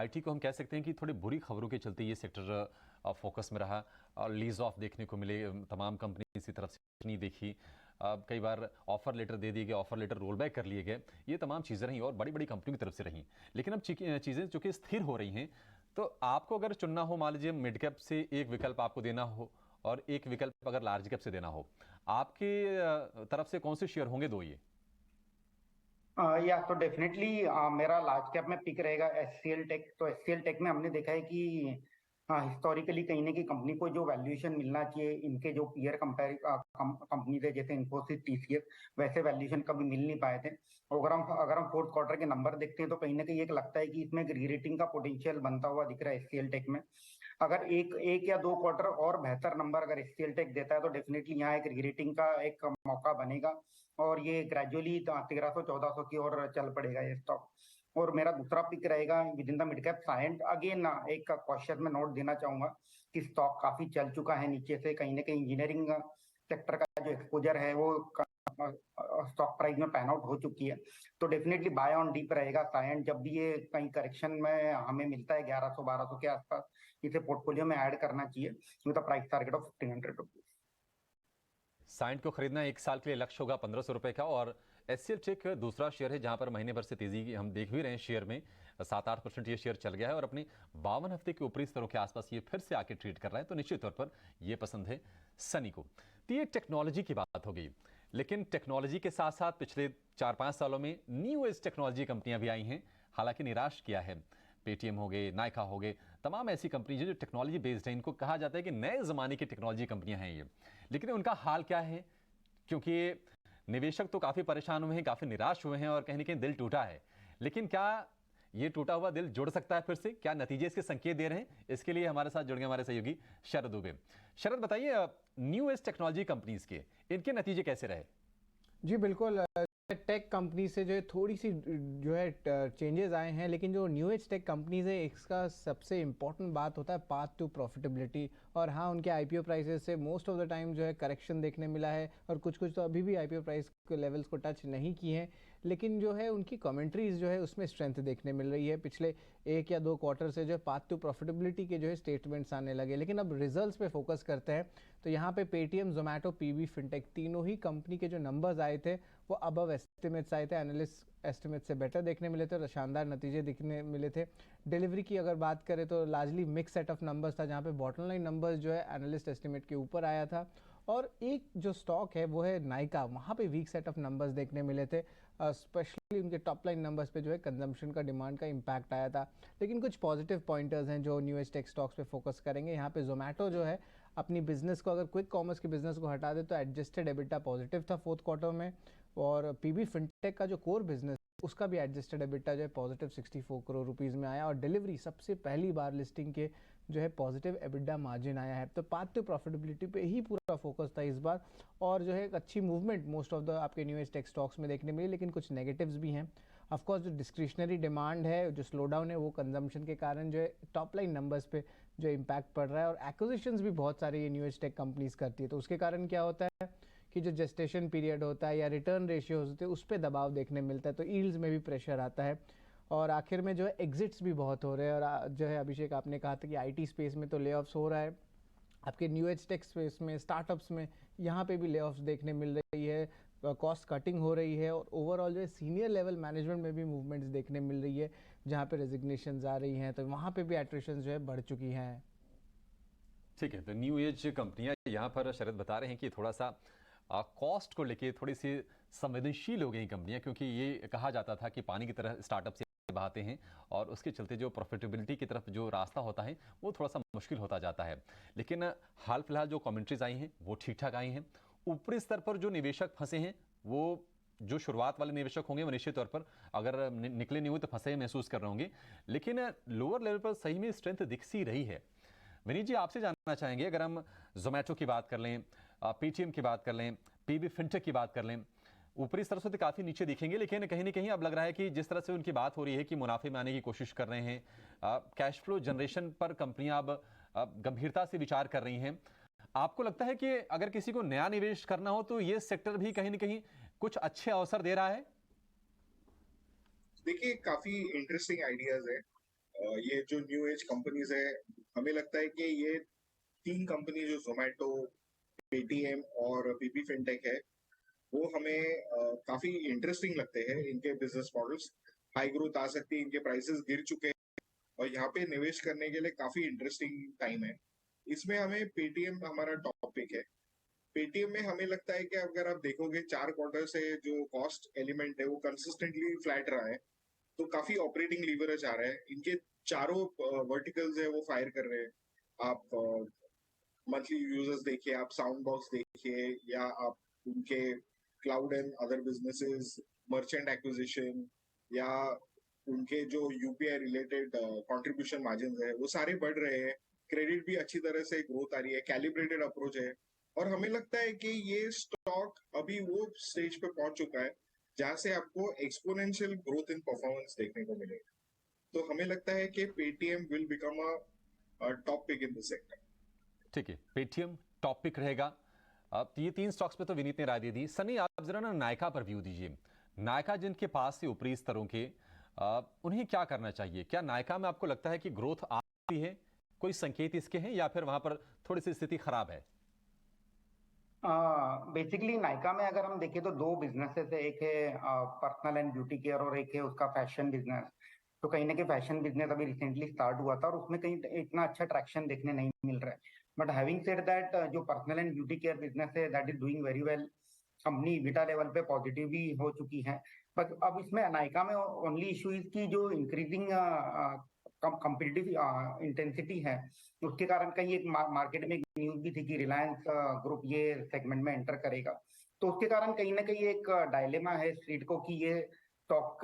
IT को हम कह सकते हैं कि थोड़ी बुरी खबरों के चलते ये सेक्टर फोकस में रहा और लीज ऑफ देखने को मिले, तमाम कंपनी इसी तरफ से नहीं देखी, कई बार ऑफर लेटर दे दिए गए, ऑफर लेटर रोल बैक कर लिए गए, ये तमाम चीज़ें रहीं और बड़ी बड़ी कंपनियों की तरफ से रहीं। लेकिन अब चीज़ें चूंकि स्थिर हो रही हैं, तो आपको अगर चुनना हो, मान लीजिए मिड कैप से एक विकल्प आपको देना हो और एक विकल्प अगर लार्ज कैप से देना हो, आपके तरफ से कौन से शेयर होंगे दो ये? या तो डेफिनेटली मेरा लार्ज कैप में पिक रहेगा एचसीएल टेक। तो एचसीएल टेक में हमने देखा है कि हिस्टोरिकली कहीं ना कहीं कंपनी को जो वैल्यूएशन मिलना चाहिए, इनके जो पीयर कंपेयर कंपनी थे जैसे इन्फोसिस, टीसीएस, वैसे वैल्यूएशन कभी मिल नहीं पाए थे। अगर हम फोर्थ क्वार्टर के नंबर देखते हैं तो कहीं ना कहीं एक लगता है कि इसमें एक रीरेटिंग का पोटेंशियल बनता हुआ दिख रहा है एचसीएल टेक में। अगर एक एक या दो क्वार्टर और बेहतर नंबर अगर एचसीएल टेक देता है तो डेफिनेटली यहाँ एक रीरेटिंग का एक मौका बनेगा और ये ग्रेजुअली 1300-1400 की ओर चल पड़ेगा ये स्टॉक। और मेरा दूसरा पिक रहेगा within the mid cap Cyient. Again एक क्वेश्चन में नोट देना चाहूंगा कि स्टॉक काफी चल चुका है नीचे से, कहीं ना कहीं इंजीनियरिंग सेक्टर का जो एक्सपोजर है वो स्टॉक प्राइस में पैन आउट हो चुकी है। तो डेफिनेटली बाय ऑन डीप रहेगा साइंट। जब भी ये कहीं करेक्शन में हमें मिलता है 1100-1200 के आसपास, इसे पोर्टफोलियो में ऐड करना चाहिए with a price target of 1500 rupees. Cyient को खरीदना एक साल के लिए लक्ष्य होगा 1500 रुपए का। और एचसीएल टेक दूसरा शेयर है जहां पर महीने भर से तेजी की हम देख भी रहे हैं, शेयर में 7-8% ये शेयर चल गया है और अपनी 52 हफ्ते के ऊपरी स्तरों के आसपास ये फिर से आके ट्रेड कर रहा है, तो निश्चित तौर पर ये पसंद है सनी को। तो ये टेक्नोलॉजी की बात हो गई, लेकिन टेक्नोलॉजी के साथ साथ पिछले 4-5 सालों में न्यू एज टेक्नोलॉजी कंपनियां भी आई हैं, हालांकि निराश किया है। पेटीएम हो गए, नायका हो गए, तमाम ऐसी कंपनी जो टेक्नोलॉजी बेस्ड है, इनको कहा जाता है कि नए जमाने की टेक्नोलॉजी कंपनियां हैं ये। लेकिन उनका हाल क्या है, क्योंकि निवेशक तो काफी परेशान हुए हैं, काफी निराश हुए हैं और कहीं ना कहीं दिल टूटा है। लेकिन क्या ये टूटा हुआ दिल जुड़ सकता है फिर से? क्या नतीजे इसके संकेत दे रहे हैं? इसके लिए हमारे साथ जुड़ गए हमारे सहयोगी शरद दुबे। शरद, बताइए, न्यू एज टेक्नोलॉजी कंपनीज के इनके नतीजे कैसे रहे? जी बिल्कुल। टेक कंपनी से जो है थोड़ी सी जो है चेंजेस आए हैं, लेकिन जो न्यू एज टेक कंपनीज है इसका सबसे इम्पोर्टेंट बात होता है पाथ टू प्रॉफिटेबिलिटी। और हाँ, उनके आईपीओ प्राइसेस से मोस्ट ऑफ द टाइम जो है करेक्शन देखने मिला है और कुछ कुछ तो अभी भी आईपीओ प्राइस के लेवल्स को टच नहीं किए हैं, लेकिन जो है उनकी कमेंट्रीज जो है उसमें स्ट्रेंथ देखने मिल रही है। पिछले एक या दो क्वार्टर से जो है पाथ टू प्रॉफिटेबिलिटी के जो है स्टेटमेंट्स आने लगे। लेकिन अब रिजल्ट्स पे फोकस करते हैं तो यहाँ पे पेटीएम, जोमेटो, पीबी फिनटेक तीनों ही कंपनी के जो नंबर्स आए थे वो अबव एस्टिमेट्स आए थे, एनालिस्ट एस्टिमेट से बेटर देखने मिले थे और शानदार नतीजे दिखने मिले थे। डिलीवरी की अगर बात करें तो largely mix set of numbers था, जहाँ पे बॉटम लाइन नंबर्स जो है एनालिस्ट एस्टिमेट के ऊपर आया था। और एक जो स्टॉक है वो है नायका, वहाँ पे वीक सेट ऑफ नंबर्स देखने मिले थे, स्पेशली उनके टॉप लाइन नंबर्स पे जो है कंजम्पशन का, डिमांड का इम्पैक्ट आया था। लेकिन कुछ पॉजिटिव पॉइंटर्स हैं जो न्यू एज टेक स्टॉक्स पे फोकस करेंगे। यहाँ पे जोमेटो जो है अपनी बिजनेस को, अगर क्विक कॉमर्स के बिजनेस को हटा दे तो एडजस्टेड एबिटा पॉजिटिव था फोर्थ क्वार्टर में। और पीबी फिनटेक का जो कोर बिजनेस उसका भी एडजस्टेड एबिटा जो है पॉजिटिव 64 करोड़ रुपीज़ में आया। और डिलीवरी सबसे पहली बार लिस्टिंग के जो है पॉजिटिव एबिटा मार्जिन आया है। तो पाथ टू प्रॉफिटेबिलिटी पे ही पूरा फोकस था इस बार। और जो है एक अच्छी मूवमेंट मोस्ट ऑफ द आपके न्यू एज टेक स्टॉक्स में देखने मिली, लेकिन कुछ नेगेटिव्स भी हैं। ऑफकोर्स जो डिस्क्रिशनरी डिमांड है, जो स्लो डाउन है, वो कंजम्पशन के कारण जो है टॉप लाइन नंबर्स पे जो इम्पैक्ट पड़ रहा है। और एक्विजिशंस भी बहुत सारी ये न्यू एज टेक कंपनीज करती है, तो उसके कारण क्या होता है कि जो जेस्टेशन पीरियड होता है या रिटर्न रेशियोज होते हैं उस पर दबाव देखने मिलता है, तो ईल्ड्स में भी प्रेशर आता है। और आखिर में जो है एग्जिट्स भी बहुत हो रहे हैं। और जो है अभिषेक आपने कहा था कि आईटी स्पेस में तो ले ऑफ्स हो रहा है, आपके न्यू एज टेक स्पेस में, स्टार्टअप्स में, यहाँ पे भी ले ऑफ्स देखने मिल रही है, कॉस्ट कटिंग हो रही है। और ओवरऑल जो है सीनियर लेवल मैनेजमेंट में भी मूवमेंट्स देखने मिल रही है, जहाँ पे रेजिग्नेशंस आ रही हैं, तो वहाँ पे भी एट्रिशन जो है बढ़ चुकी हैं। ठीक है, तो न्यू एज कंपनियां यहाँ पर शरद बता रहे हैं कि थोड़ा सा कॉस्ट को लेके थोड़ी सी संवेदनशील हो गई कंपनियां, क्योंकि ये कहा जाता था कि पानी की तरह स्टार्टअप से बहाते हैं और उसके चलते जो प्रॉफिटेबिलिटी की तरफ जो रास्ता होता है वो थोड़ा सा मुश्किल होता जाता है। लेकिन हाल फिलहाल जो कमेंट्रीज आई हैं वो ठीक ठाक आई हैं। ऊपरी स्तर पर जो निवेशक फंसे हैं, वो जो शुरुआत वाले निवेशक होंगे वो निश्चित तौर पर अगर निकले नहीं हुए तो फंसे महसूस कर रहे होंगे। लेकिन लोअर लेवल पर सही में स्ट्रेंथ दिख सी रही है। विनीत जी, आपसे जानना चाहेंगे, अगर हम जोमेटो की बात कर लें, पेटीएम की बात कर लें, पीबी फिनटेक की बात कर लें, ऊपरी स्तर से तो काफ़ी नीचे दिखेंगे, लेकिन कहीं ना कहीं अब लग रहा है कि जिस तरह से उनकी बात हो रही है कि मुनाफे में आने की कोशिश कर रहे हैं, कैश फ्लो जनरेशन पर कंपनियां अब गंभीरता से विचार कर रही हैं। आपको लगता है कि अगर किसी को नया निवेश करना हो तो ये सेक्टर भी कहीं ना कहीं कुछ अच्छे अवसर दे रहा है? देखिए, काफी इंटरेस्टिंग आइडियाज है। ये जो न्यू एज कंपनीज है, हमें लगता है कि ये 3 कंपनी जो जोमेटो, पेटीएम और पीपी फिनटेक है, वो हमें काफी इंटरेस्टिंग लगते हैं। इनके बिजनेस मॉडल्स हाई ग्रोथ आ सकती है, इनके प्राइसेस गिर चुके हैं और यहाँ पे निवेश करने के लिए काफी इंटरेस्टिंग टाइम है। इसमें हमें पेटीएम हमारा टॉपिक है। पेटीएम में हमें लगता है कि अगर आप देखोगे 4 क्वार्टर से जो कॉस्ट एलिमेंट है वो कंसिस्टेंटली फ्लैट रहा है, तो काफी ऑपरेटिंग लीवरेज आ रहा है। इनके चारों वर्टिकल्स है वो फायर कर रहे हैं। आप मंथली यूजर्स देखिए, आप साउंड बॉक्स देखिए, या आप उनके cloud and other businesses, merchant acquisition, या उनके जो यूपीआई रिलेटेड कंट्रीब्यूशन मार्जिन है वो सारे बढ़ रहे हैं। क्रेडिट भी अच्छी तरह से ग्रोथ आ रही है, कैलिब्रेटेड अप्रोच है। और हमें लगता है कि ये स्टॉक अभी वो स्टेज पे पहुंच चुका है जहां से आपको एक्सपोनेंशियल ग्रोथ इन परफॉर्मेंस देखने को मिलेगा। तो हमें लगता है कि Paytm will become a top pick in the sector. ठीक है, पेटीएम टॉप पिक रहेगा। अब ये 3 स्टॉक्स पे तो विनीत ने राय दे दी। सनी, आप जरा ना नायका पर व्यू दीजिए। नायका जिनके पास से ऊपरी स्तरों के, उन्हें क्या करना चाहिए? क्या नायका में आपको लगता है कि ग्रोथ आ रही है? कोई संकेत इसके हैं या फिर वहां पर थोड़ी सी स्थिति खराब है? बेसिकली नायका में अगर हम देखें तो दो बिजनेसेस है, एक है पर्सनल एंड ब्यूटी केयर और एक है उसका फैशन बिजनेस। तो कहीं ना कहीं फैशन बिजनेस अभी रिसेंटली स्टार्ट हुआ था और उसमें कहीं इतना अच्छा ट्रैक्शन देखने नहीं मिल रहा है। बट हैविंग सेड दैट, जो personal and beauty care business है that is doing very well. Company विटा लेवल पे पॉजिटिव भी हो चुकी है। बट अब इसमें नायका में ओनली इशू इज की जो इंक्रीजिंग कॉम्पिटिटिव इंटेंसिटी है, उसके कारण कहीं एक मार्केट में न्यूज भी थी कि रिलायंस ग्रुप ये सेगमेंट में एंटर करेगा। तो उसके कारण कहीं ना कहीं एक डायलेमा है स्ट्रीट को कि ये स्टॉक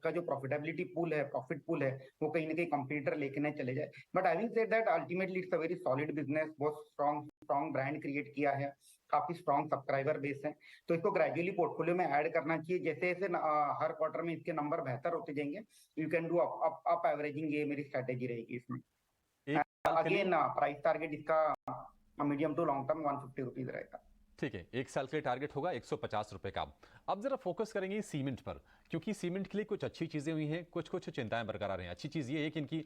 का जो प्रॉफिटेबिलिटी पूल है, प्रॉफिट पूल है, वो कहीं ना कहीं कंपटीटर लेके नहीं चले जाए। But having said that, ultimately it's a very solid business, बहुत स्ट्रॉन्ग ब्रांड क्रिएट किया है, काफी स्ट्रॉन्ग सब्सक्राइबर बेस है। तो इसको ग्रेजुअली पोर्टफोलियो में ऐड करना चाहिए। जैसे जैसे हर क्वार्टर में इसके नंबर बेहतर होते जाएंगे, you can do up averaging, ये मेरी स्ट्रेटेजी रहेगी इसमें। एक साल के लिए अगेन प्राइस टारगेट इसका medium to long term 150 rupees रहेगा। ठीक है, 1 साल के लिए टारगेट होगा 150 रुपए का। अब जरा फोकस करेंगे सीमेंट पर, क्योंकि सीमेंट के लिए कुछ अच्छी चीजें हुई हैं, कुछ कुछ चिंताएं बरकरार हैं। अच्छी चीज ये है कि इनकी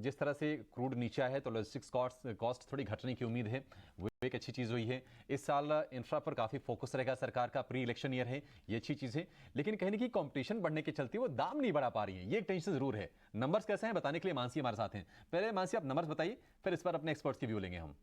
जिस तरह से क्रूड नीचे आया है तो लॉजिस्टिक्स कॉस्ट थोड़ी घटने की उम्मीद है, वो एक अच्छी चीज हुई है। इस साल इंफ्रा पर काफी फोकस रहेगा सरकार का, प्री इलेक्शन ईयर है, ये अच्छी चीज है। लेकिन कहीं ना कहीं कंपटीशन बढ़ने के चलते वो दाम नहीं बढ़ा पा रही है, ये एक टेंशन जरूर है। नंबर्स कैसे हैं बताने के लिए मानसी हमारे साथ हैं। पहले मानसी आप नंबर्स बताइए, फिर इस पर अपने एक्सपर्ट्स की व्यू लेंगे हम।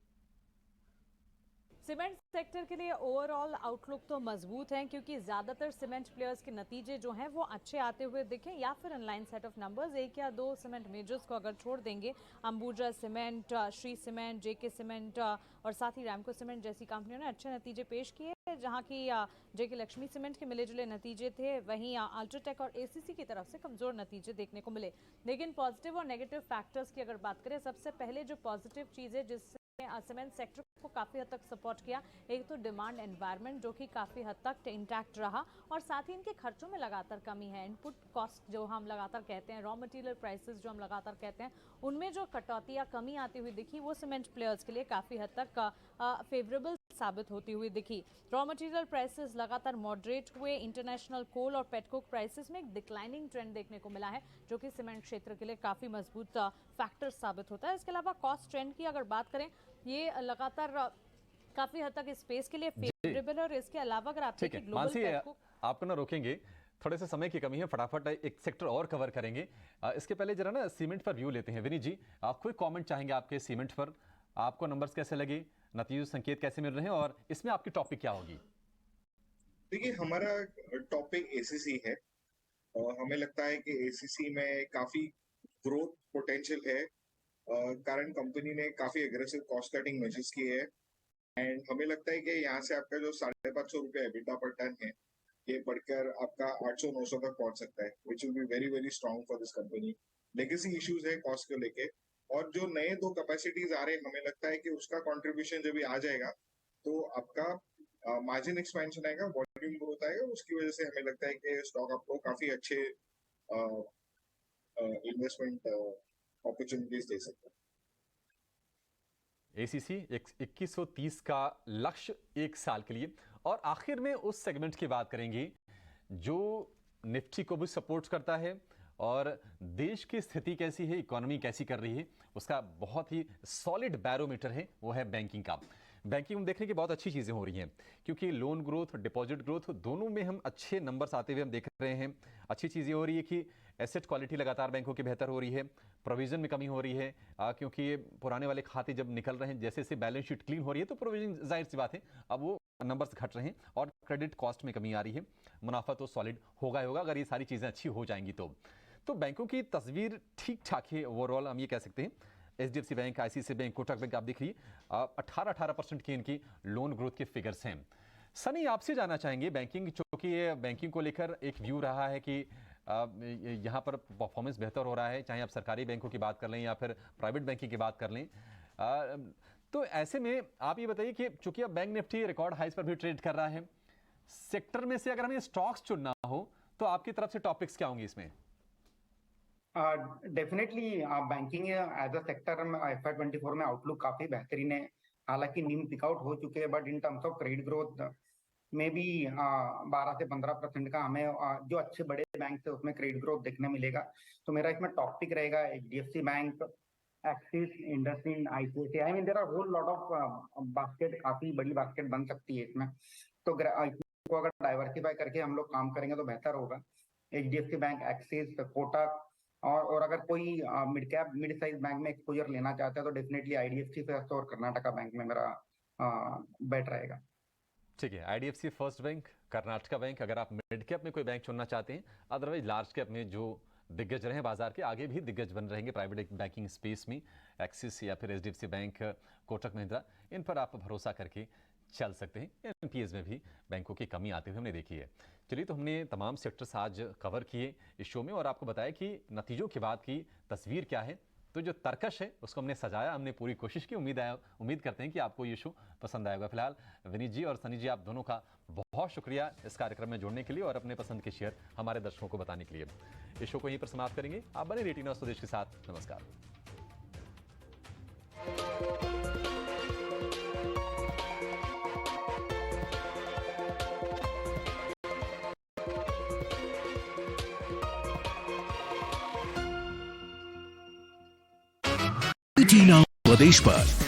सीमेंट सेक्टर के लिए ओवरऑल आउटलुक तो मजबूत है, क्योंकि ज़्यादातर सीमेंट प्लेयर्स के नतीजे जो हैं वो अच्छे आते हुए दिखें, या फिर इनलाइन सेट ऑफ नंबर्स। 1 या 2 सीमेंट मेजर्स को अगर छोड़ देंगे, अंबुजा सीमेंट, श्री सीमेंट, जेके सीमेंट और साथ ही रैमको सीमेंट जैसी कंपनियों ने अच्छे नतीजे पेश किए। जहां की जेके लक्ष्मी सीमेंट के मिले जुले नतीजे थे, वहीं अल्ट्राटेक और एसीसी की तरफ से कमज़ोर नतीजे देखने को मिले। लेकिन पॉजिटिव और नेगेटिव फैक्टर्स की अगर बात करें, सबसे पहले जो पॉजिटिव चीज़ है जिससे सीमेंट सेक्टर को काफ़ी हद तक सपोर्ट किया, एक तो डिमांड एनवायरनमेंट जो कि काफ़ी हद तक इंटैक्ट रहा, और साथ ही इनके खर्चों में लगातार कमी है। इनपुट कॉस्ट जो हम लगातार कहते हैं, रॉ मटेरियल प्राइसेस जो हम लगातार कहते हैं, उनमें जो कटौती या कमी आती हुई दिखी, वो सीमेंट प्लेयर्स के लिए काफ़ी हद तक फेवरेबल साबित होती हुई दिखी। रॉ मटेरियल प्राइसेस लगातार मॉडरेट हुए। इंटरनेशनल कोल और पेटकोक प्राइसेस में एक डिक्लाइनिंग ट्रेंड देखने को मिला है, जो कि सीमेंट क्षेत्र के लिए काफ़ी मजबूत फैक्टर साबित होता है। इसके अलावा कॉस्ट ट्रेंड की अगर बात करें, ये लगातार काफी हद तक इस स्पेस के लिए फेवरेबल है। और इसके अलावा अगर आप ठीक है ग्लोबल मानसी, आपको ना रोकेंगे, थोड़े से समय की कमी है, फटाफट एक सेक्टर और कवर करेंगे। इसके पहले जरा ना सीमेंट पर व्यू लेते हैं। विनीत जी, कोई कमेंट चाहेंगे आपके सीमेंट पर? आपको नंबर्स कैसे लगे, नतीजे संकेत कैसे मिल रहे हैं, और इसमें आपकी टॉपिक क्या होगी? देखिए, हमारा टॉपिक एसीसी है और हमें लगता है कि एसीसी में काफी ग्रोथ पोटेंशियल है, कारण कंपनी ने काफी एग्रेसिव कॉस्ट कटिंग मेजर्स किए हैं। एंड हमें लगता है कि यहाँ से आपका जो 550 रुपये एबिटा पर टन है, ये बढ़कर आपका 800-900 तक पहुंच सकता है, which will be very very strong for this company. Legacy issues है कॉस्ट को लेके, और जो नए 2 कैपेसिटीज आ रहे हैं, हमें लगता है कि उसका कंट्रीब्यूशन जब भी आ जाएगा तो आपका मार्जिन एक्सपेंशन आएगा, वॉल्यूम ग्रोथ आएगा। उसकी वजह से हमें लगता है कि स्टॉक आपको काफी अच्छे इन्वेस्टमेंट अपॉर्चुनिटीज दे सकता है। एसीसी 2130 का लक्ष्य 1 साल के लिए। और आखिर में उस सेगमेंट की बात करेंगे जो निफ्टी को भी सपोर्ट करता है और देश की स्थिति कैसी है, इकोनॉमी कैसी कर रही है, उसका बहुत ही सॉलिड बैरोमीटर है, वो है बैंकिंग का। बैंकिंग में देखने की बहुत अच्छी चीज़ें हो रही हैं, क्योंकि लोन ग्रोथ, डिपॉजिट ग्रोथ दोनों में हम अच्छे नंबर्स आते हुए हम देख रहे हैं। अच्छी चीज़ ये हो रही है कि एसेट क्वालिटी लगातार बैंकों की बेहतर हो रही है, प्रोविजन में कमी हो रही है, क्योंकि ये पुराने वाले खाते जब निकल रहे हैं, जैसे जैसे बैलेंस शीट क्लीन हो रही है तो प्रोविजन जाहिर सी बात है अब वो नंबर्स घट रहे हैं और क्रेडिट कॉस्ट में कमी आ रही है। मुनाफा तो सॉलिड होगा ही होगा अगर ये सारी चीज़ें अच्छी हो जाएंगी तो बैंकों की तस्वीर ठीक ठाक है ओवरऑल, हम ये कह सकते हैं। HDFC bank, ICICI bank, Kotak bank आप देखिए 18% की इनकी लोन ग्रोथ के फिगर्स हैं। सनी, आपसे जानना चाहेंगे बैंकिंग, चूंकि ये बैंकिंग को लेकर एक व्यू रहा है कि यहाँ पर परफॉर्मेंस बेहतर हो रहा है, चाहे आप सरकारी बैंकों की बात कर लें या फिर प्राइवेट बैंकिंग की बात कर लें। तो ऐसे में आप ये बताइए कि चूंकि अब बैंक निफ्टी रिकॉर्ड हाइस पर भी ट्रेड कर रहा है, सेक्टर में से अगर हमें स्टॉक्स चुनना हो तो आपकी तरफ से टॉपिक्स क्या होंगे इसमें? Definitely banking as a sector में FY24 में आउटलुक काफी बेहतरीन है। हालांकि नीम पिकआउट हो चुके हैं, but in terms of credit growth में भी 12 से 15% का हमें जो अच्छे बड़े बैंक है उसमें क्रेडिट ग्रोथ देखने मिलेगा। तो मेरा इसमें टॉपिक रहेगा HDFC bank, Axis, IndusInd, ICICI। I mean there are whole lot of basket, काफी बड़ी बास्केट बन सकती है इसमें। तो इसको अगर डाइवर्सिफाई करके हम लोग काम करेंगे तो बेहतर होगा। HDFC बैंक, एक्सिस, कोटक और अगर कोई mid cap mid size bank में एक्सपोजर लेना चाहता है तो डेफिनेटली IDFC फर्स्ट और कर्नाटका बैंक में मेरा बेट रहेगा। ठीक है, IDFC first bank, Karnataka bank अगर आप मिड कैप में कोई बैंक चुनना चाहते हैं। अदरवाइज लार्ज कैप में जो दिग्गज रहे हैं बाजार के, आगे भी दिग्गज बन रहेंगे प्राइवेट बैंकिंग स्पेस में, एक्सिस या फिर HDFC बैंक, कोटक महिंद्रा, इन पर आप भरोसा करके चल सकते हैं। NPS में भी बैंकों की कमी आते हुए हमने देखी है। चलिए, तो हमने तमाम सेक्टर्स आज कवर किए इस शो में और आपको बताया कि नतीजों के बाद की तस्वीर क्या है। तो जो तर्कश है उसको हमने सजाया, हमने पूरी कोशिश की। उम्मीद करते हैं कि आपको ये शो पसंद आएगा। फिलहाल विनीत जी और सनी जी, आप दोनों का बहुत शुक्रिया इस कार्यक्रम में जुड़ने के लिए और अपने पसंद के शेयर हमारे दर्शकों को बताने के लिए। इस शो को यहीं पर समाप्त करेंगे। आप बने रेटिना स्वदेश के साथ। नमस्कार। रेटिना स्वदेश पर